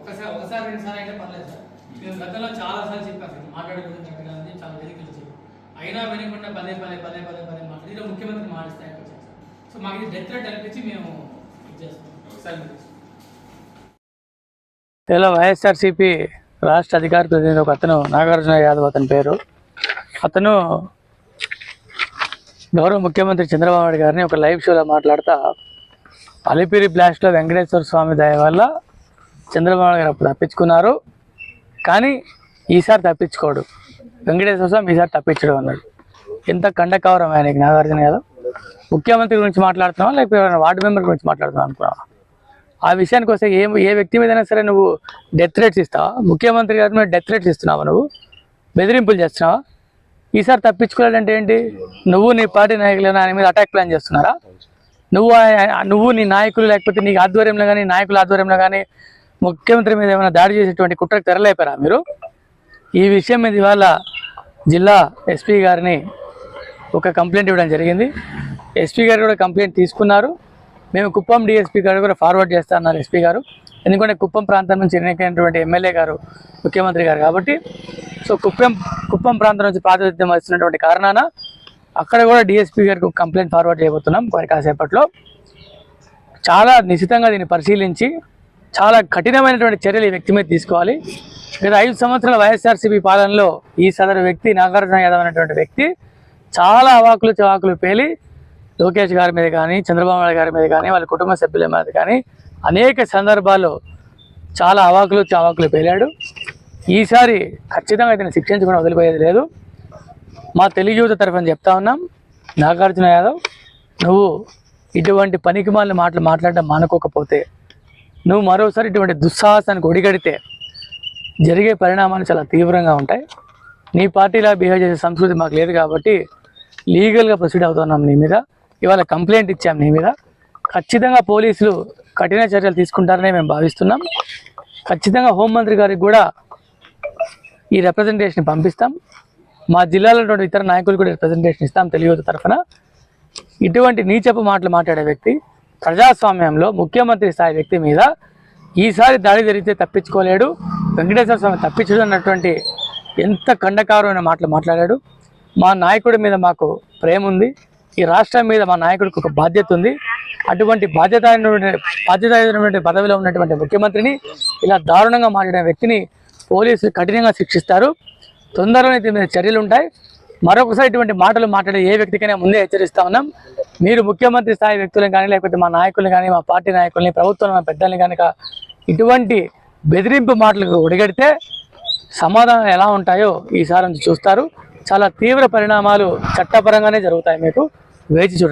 ఒకసారి రెండుసార్లు అయితే పర్లేదు సార్. మేము గతంలో చాలాసార్లు చెప్పాం సార్, మాట్లాడుకుంటే చాలా వేదికలు చెప్పాం. అయినా వినకుండా పదే మాట్లాడి ఈరోజు ముఖ్యమంత్రి మాట్లాడిస్తాయి వచ్చాం సార్. సో మాకు ఇది డెత్ థ్రెట్ అనిపించి మేము ఇది చేస్తాం. ఒకసారి ఇలా వైఎస్ఆర్సీపీ రాష్ట్ర అధికార ప్రతినిధి ఒక అతను నాగార్జున యాదవ్ అతని పేరు. అతను గౌరవ ముఖ్యమంత్రి చంద్రబాబు నాయుడు గారిని ఒక లైవ్ షోలో మాట్లాడుతూ అలిపిరి బ్లాస్ట్లో వెంకటేశ్వర స్వామి దయ వల్ల చంద్రబాబు నాయుడు గారు అప్పుడు తప్పించుకున్నారు, కానీ ఈసారి తప్పించుకోడు, వెంకటేశ్వర స్వామి ఈసారి తప్పించడం అన్నాడు. ఎంత కండకవరం ఆయనకి నాగార్జున యాదవ్. ముఖ్యమంత్రి గురించి మాట్లాడుతున్నావా లేకపోతే వార్డు మెంబర్ గురించి మాట్లాడుతున్నావు అనుకున్నావా? ఆ విషయానికి వస్తే ఏ వ్యక్తి మీదైనా సరే నువ్వు డెత్ థ్రెట్స్ ఇస్తావా? ముఖ్యమంత్రి గారి మీద డెత్ థ్రెట్స్ ఇస్తున్నావా? నువ్వు బెదిరింపులు చేస్తున్నావా? ఈసారి తప్పించుకోవాలంటే ఏంటి? నువ్వు నీ పార్టీ నాయకులు ఆయన మీద అటాక్ ప్లాన్ చేస్తున్నారా? నువ్వు నీ నాయకులు లేకపోతే నీ ఆధ్వర్యంలో కానీ నాయకుల ఆధ్వర్యంలో కానీ ముఖ్యమంత్రి మీద ఏమైనా దాడి చేసేటువంటి కుట్రకు తెరలేపారా మీరు? ఈ విషయం మీద ఇవాళ జిల్లా ఎస్పీ గారిని ఒక కంప్లైంట్ ఇవ్వడం జరిగింది. ఎస్పీ గారు కూడా కంప్లైంట్ తీసుకున్నారు. మేము కుప్పం డిఎస్పీ గారు కూడా ఫార్వర్డ్ చేస్తా అన్నారు ఎస్పీ గారు. ఎందుకంటే కుప్పం ప్రాంతం నుంచి ఎన్నికైనటువంటి ఎమ్మెల్యే గారు ముఖ్యమంత్రి గారు కాబట్టి, సో కుప్పం ప్రాంతం నుంచి ప్రాతినిధ్యం వస్తున్నటువంటి కారణాన అక్కడ కూడా డిఎస్పీ గారికి కంప్లైంట్ ఫార్వర్డ్ చేయబోతున్నాం మరి కాసేపట్లో. చాలా నిశితంగా దీన్ని పరిశీలించి చాలా కఠినమైనటువంటి చర్యలు ఈ వ్యక్తి మీద తీసుకోవాలి. గత 5 సంవత్సరాల వైఎస్ఆర్సీపీ పాలనలో ఈ సదరు వ్యక్తి నాగార్జున యాదవ్ అనేటువంటి వ్యక్తి చాలా చవాకులు పేలి లోకేష్ గారి మీద కానీ చంద్రబాబు నాయుడు గారి మీద కానీ వాళ్ళ కుటుంబ సభ్యుల మీద కానీ అనేక సందర్భాల్లో చాలా చవాకులు పేలాడు. ఈసారి ఖచ్చితంగా ఇతను శిక్షించకుండా వదిలిపోయేది లేదు. మా తెలుగు యువత తరఫున చెప్తా ఉన్నాం, నాగార్జున యాదవ్ నువ్వు ఇటువంటి పనికిమాలిన మాటలు మాట్లాడడం మానుకోకపోతే, నువ్వు మరోసారి ఇటువంటి దుస్సాహసానికి ఒడిగడితే జరిగే పరిణామాలు చాలా తీవ్రంగా ఉంటాయి. నీ పార్టీలా బిహేవ్ చేసే సంస్కృతి మాకు లేదు కాబట్టి లీగల్గా ప్రొసీడ్ అవుతున్నాం నీ మీద. ఇవాళ కంప్లైంట్ ఇచ్చాం నీ మీద. ఖచ్చితంగా పోలీసులు కఠిన చర్యలు తీసుకుంటారని మేము భావిస్తున్నాం. ఖచ్చితంగా హోంమంత్రి గారికి కూడా ఈ రిప్రజెంటేషన్ పంపిస్తాం. మా జిల్లాలో ఇతర నాయకులు కూడా రిప్రజెంటేషన్ ఇస్తాం తెలుగు తరఫున. ఇటువంటి నీచపు మాటలు మాట్లాడే వ్యక్తి ప్రజాస్వామ్యంలో ముఖ్యమంత్రి స్థాయి వ్యక్తి మీద ఈసారి దాడి జరిగితే తప్పించుకోలేడు, వెంకటేశ్వర స్వామి తప్పించడం అన్నటువంటి ఎంత ఖండకారమైన మాటలు మాట్లాడాడు. మా నాయకుడి మీద మాకు ప్రేమ ఉంది, ఈ రాష్ట్రం మీద మా నాయకుడికి ఒక బాధ్యత ఉంది. అటువంటి బాధ్యత పదవిలో ఉన్నటువంటి ముఖ్యమంత్రిని ఇలా దారుణంగా మాట్లాడిన వ్యక్తిని పోలీసులు కఠినంగా శిక్షిస్తారు. తొందరలోనే దీని మీద చర్యలు ఉంటాయి. మరొకసారి ఇటువంటి మాటలు మాట్లాడే ఏ వ్యక్తికైనా ముందే హెచ్చరిస్తా ఉన్నాం. మీరు ముఖ్యమంత్రి స్థాయి వ్యక్తులను కానీ లేకపోతే మా నాయకులు కానీ మా పార్టీ నాయకుల్ని ప్రభుత్వం పెద్దల్ని కనుక ఇటువంటి బెదిరింపు మాటలకు ఒడిగడితే సమాధానం ఎలా ఉంటాయో ఈసారి నుంచి చూస్తారు. చాలా తీవ్ర పరిణామాలు చట్టపరంగానే జరుగుతాయి. మీకు వేచి చూడండి.